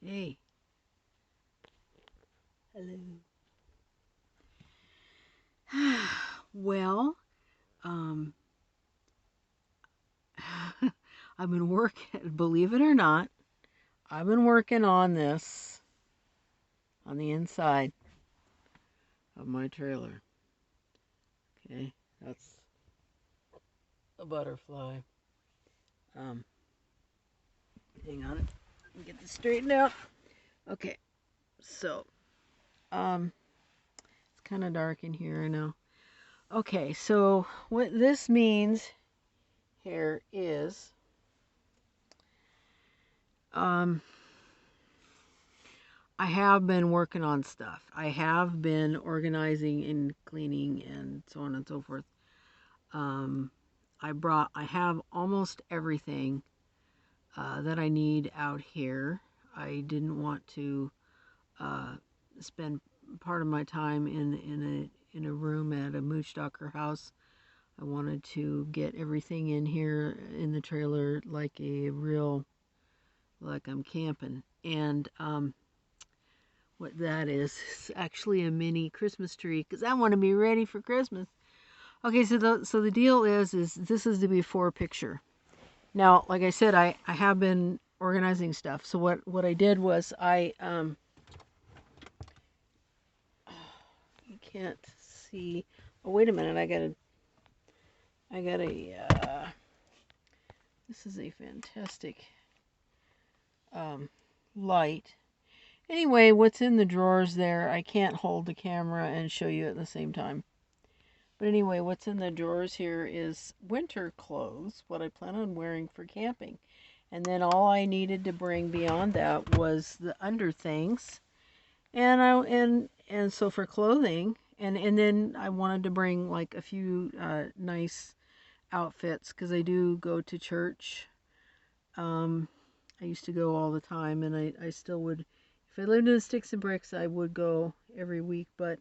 Hey. Hello. Well, um, I've been working, believe it or not, I've been working on this on the inside of my trailer. Okay, that's a butterfly. Um, Hang on, let me get this straightened out. Okay, so, it's kind of dark in here, I know. Okay, so what this means here is, um, I have been working on stuff. I have been organizing and cleaning and so on and so forth. Um, I have almost everything that I need out here. I didn't want to uh, spend part of my time in a room at a mooch docker house. I wanted to get everything in here in the trailer like a real, like I'm camping. And what that is actually a mini Christmas tree because I want to be ready for Christmas. Okay, so the deal is this is the before picture. Now, like I said, I have been organizing stuff. So what I did was you can't see. Oh, wait a minute. I got a this is a fantastic um light. Anyway, what's in the drawers there? I can't hold the camera and show you at the same time. But anyway, what's in the drawers here is winter clothes, what I plan on wearing for camping. And then all I needed to bring beyond that was the under things. And so for clothing, and then I wanted to bring like a few nice outfits because I do go to church. Um, I used to go all the time, and I still would. If I lived in the Sticks and Bricks, I would go every week, but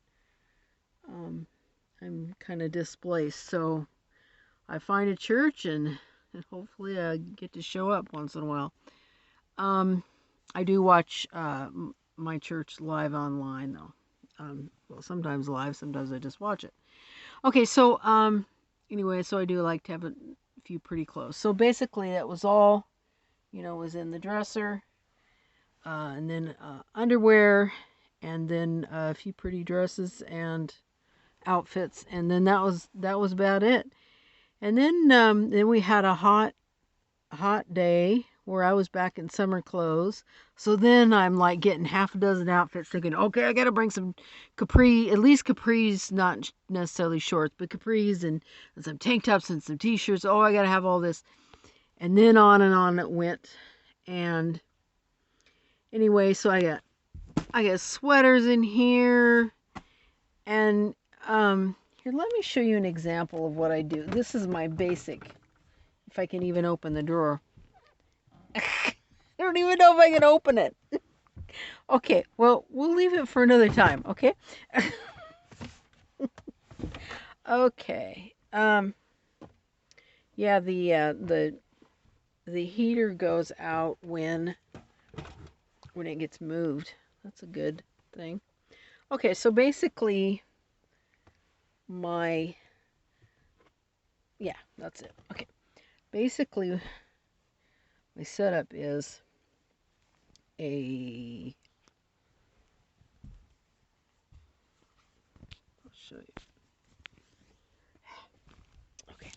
um, I'm kind of displaced. So I find a church and hopefully I get to show up once in a while. Um, I do watch my church live online though. Well, sometimes live, sometimes I just watch it. Okay, so anyway, so I do like to have a few pretty clothes. So basically, that was all, was in the dresser, and then underwear, and then a few pretty dresses and outfits, and then that was about it. And then we had a hot day where I was back in summer clothes. So then I'm like getting half a dozen outfits thinking, okay, I got to bring some at least capris, not necessarily shorts, but capris and some tank tops and some t-shirts. Oh, I got to have all this. And then on and on it went. And anyway, so I got sweaters in here and here, let me show you an example of what I do. This is my basic, if I can even open the drawer. I don't even know if I can open it. Okay, well, we'll leave it for another time, okay? Okay. Yeah, the heater goes out when it gets moved. That's a good thing. Okay, so basically yeah, that's it. Okay. Basically my setup is I'll show you. Okay.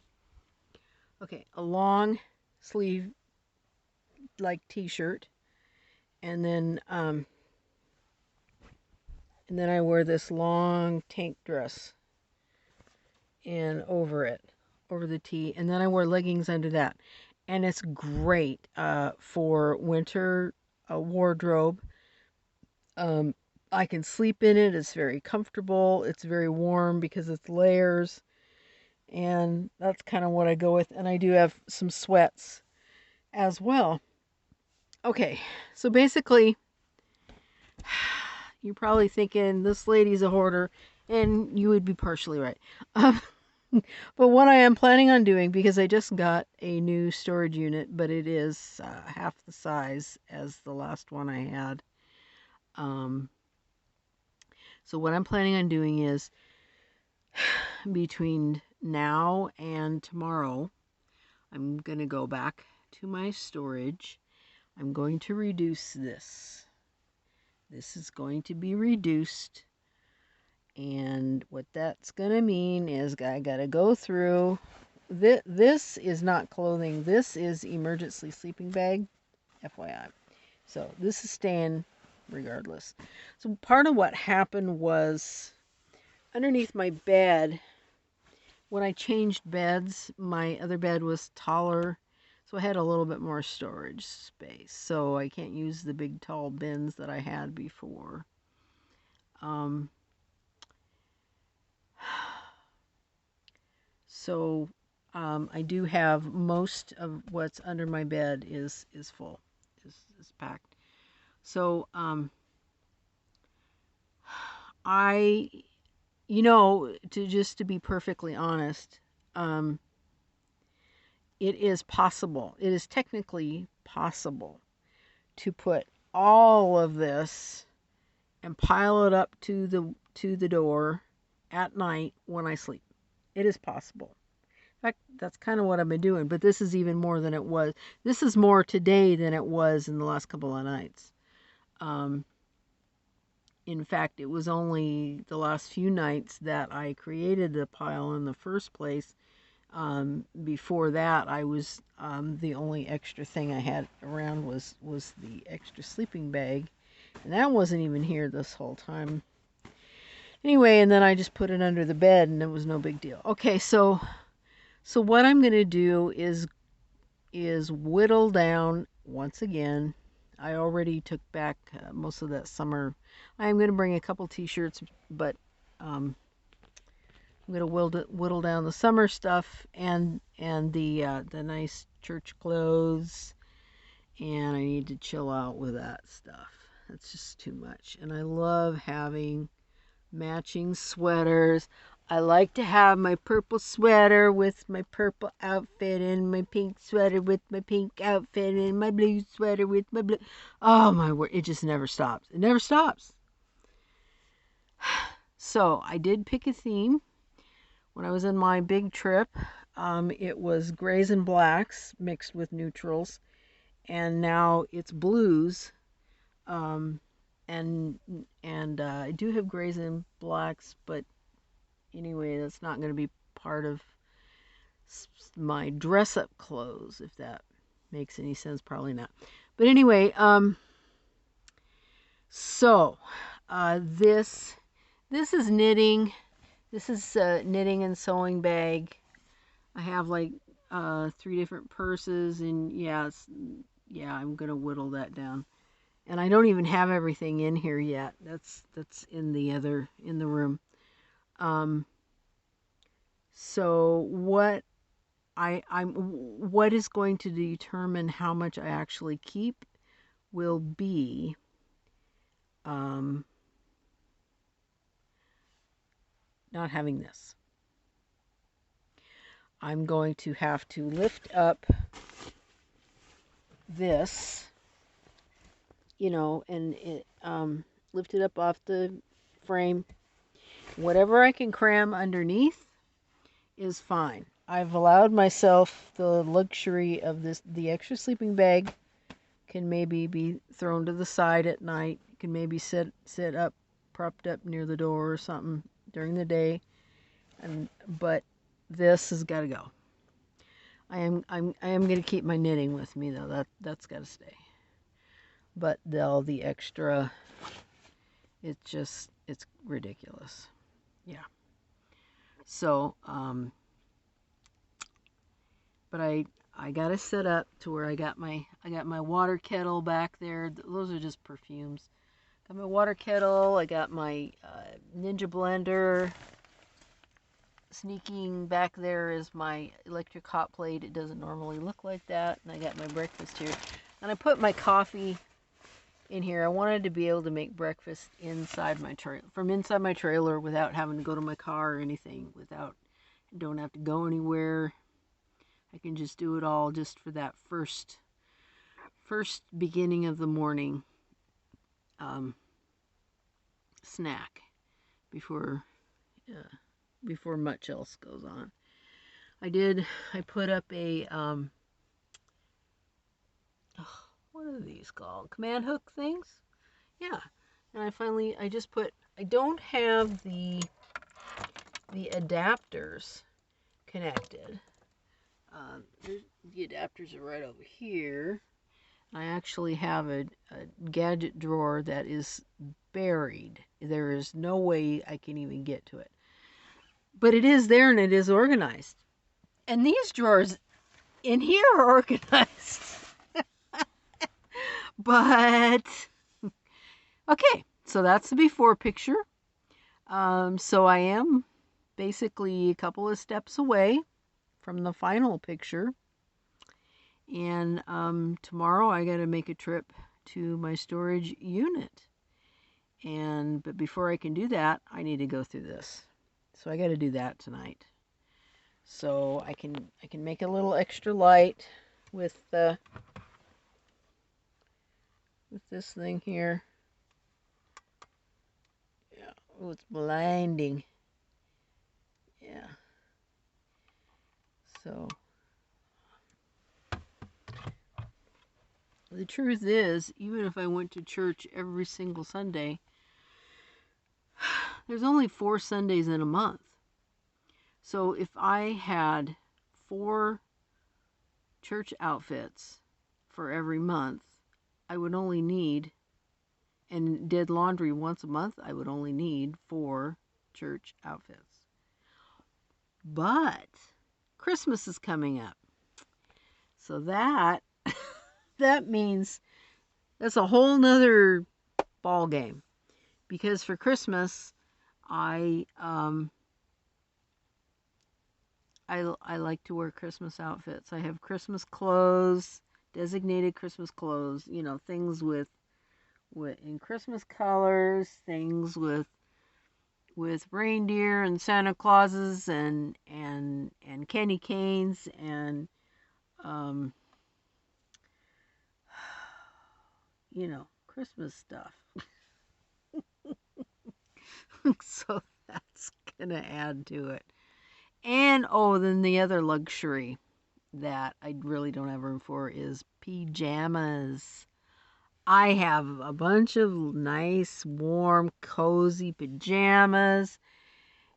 Okay, a long sleeve like t-shirt and then I wear this long tank dress and over the tee, and then I wear leggings under that. And it's great for winter wardrobe. Um, I can sleep in it. It's very comfortable. It's very warm because it's layers, and that's kind of what I go with. And I do have some sweats as well. Okay, so basically, you're probably thinking this lady's a hoarder, and you would be partially right. But what I am planning on doing, because I just got a new storage unit, but it is half the size as the last one I had. Um, so what I'm planning on doing is between now and tomorrow, I'm going to go back to my storage. I'm going to reduce this. This is going to be reduced. And what that's going to mean is I got to go through. This is not clothing. This is emergency sleeping bag, FYI. So this is staying regardless. So part of what happened was underneath my bed, when I changed beds, my other bed was taller. So I had a little bit more storage space. So I can't use the big tall bins that I had before. So I do have most of what's under my bed is full, is packed. So I, to be perfectly honest, it is possible. It is technically possible to put all of this and pile it up to the door at night when I sleep. It is possible. In fact, that's kind of what I've been doing, but this is even more than it was. This is more today than it was in the last couple of nights. In fact, it was only the last few nights that I created the pile in the first place. Before that, I was the only extra thing I had around was the extra sleeping bag, and that wasn't even here this whole time. Anyway, and then I just put it under the bed, and it was no big deal. Okay, so what I'm going to do is whittle down once again. I already took back most of that summer. I am going to bring a couple t-shirts, but I'm going to whittle down the summer stuff and the nice church clothes, and I need to chill out with that stuff. That's just too much. And I love having matching sweaters. I like to have my purple sweater with my purple outfit and my pink sweater with my pink outfit and my blue sweater with my blue. Oh my word, it just never stops. It never stops. So I did pick a theme when I was in my big trip. It was grays and blacks mixed with neutrals, and now it's blues. And I do have grays and blacks, but anyway, that's not going to be part of my dress-up clothes, if that makes any sense. Probably not. But anyway, so this is knitting. This is a knitting and sewing bag. I have like 3 different purses, and yeah, I'm gonna whittle that down. And I don't even have everything in here yet. That's in the room. So what is going to determine how much I actually keep will be not having this. I'm going to have to lift up this, and lift it up off the frame. Whatever I can cram underneath is fine. I've allowed myself the luxury of the extra sleeping bag can maybe be thrown to the side at night. You can maybe sit up, propped up near the door or something during the day. But this has got to go. I am going to keep my knitting with me though. That's got to stay. But the extra, it's ridiculous. Yeah. So but I got it set up to where I got my water kettle back there. Those are just perfumes. Got my water kettle. I got my Ninja blender. Sneaking back there is my electric hot plate. It doesn't normally look like that. And I got my breakfast here. And I put my coffee in here. I wanted to be able to make breakfast inside my trailer, from inside my trailer, without having to go to my car or anything, without I don't have to go anywhere. I can just do it all just for that first beginning of the morning snack before much else goes on. I put up a what are these called? Command hook things? Yeah. And I don't have the adapters connected. The adapters are right over here. I actually have a gadget drawer that is buried. There is no way I can even get to it. But it is there and it is organized. And these drawers in here are organized. But, okay, so that's the before picture. So I am basically a couple of steps away from the final picture. And tomorrow I got to make a trip to my storage unit. But before I can do that, I need to go through this. So I got to do that tonight. So I can make a little extra light with this thing here. Yeah, oh, it's blinding. Yeah. So the truth is, even if I went to church every single Sunday, there's only 4 Sundays in a month. So if I had 4 church outfits for every month, I would only need, and did laundry once a month, I would only need 4 church outfits. But Christmas is coming up. So that means that's a whole nother ball game. Because for Christmas, I like to wear Christmas outfits. I have Christmas clothes, designated Christmas clothes, things with in Christmas colors, things with reindeer and Santa Clauses and candy canes and Christmas stuff. So that's gonna add to it. And then the other luxury that I really don't have room for is pajamas. I have a bunch of nice, warm, cozy pajamas,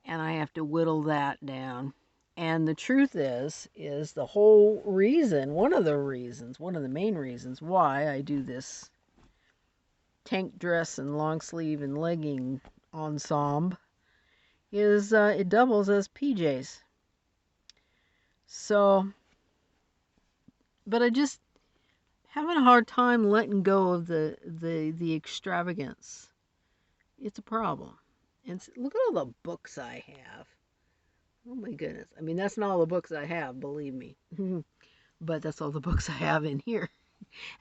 and I have to whittle that down. And the truth is the whole reason, one of the main reasons why I do this tank dress and long sleeve and legging ensemble is it doubles as PJs. So, but I just having a hard time letting go of the extravagance. It's a problem. And look at all the books I have. Oh my goodness. I mean, that's not all the books I have, believe me. But that's all the books I have in here.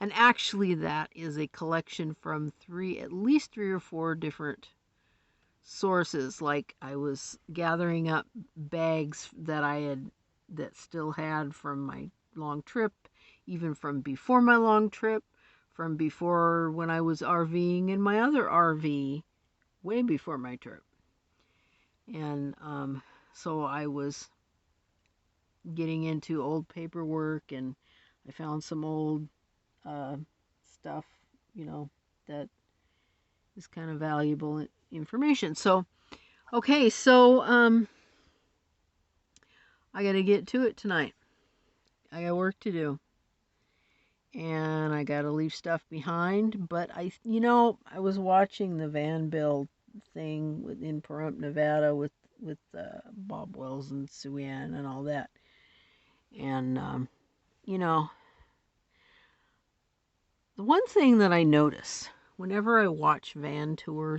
And actually that is a collection from at least 3 or 4 different sources. Like I was gathering up bags that still had from my long trip, even from before my long trip, from before when I was RVing in my other RV, way before my trip. And so I was getting into old paperwork, and I found some old stuff, that is kind of valuable information. So, okay, so I got to get to it tonight. I got work to do. And I got to leave stuff behind, but I was watching the van build thing in Pahrump, Nevada with Bob Wells and Sue Ann and all that. And the one thing that I notice whenever I watch van tours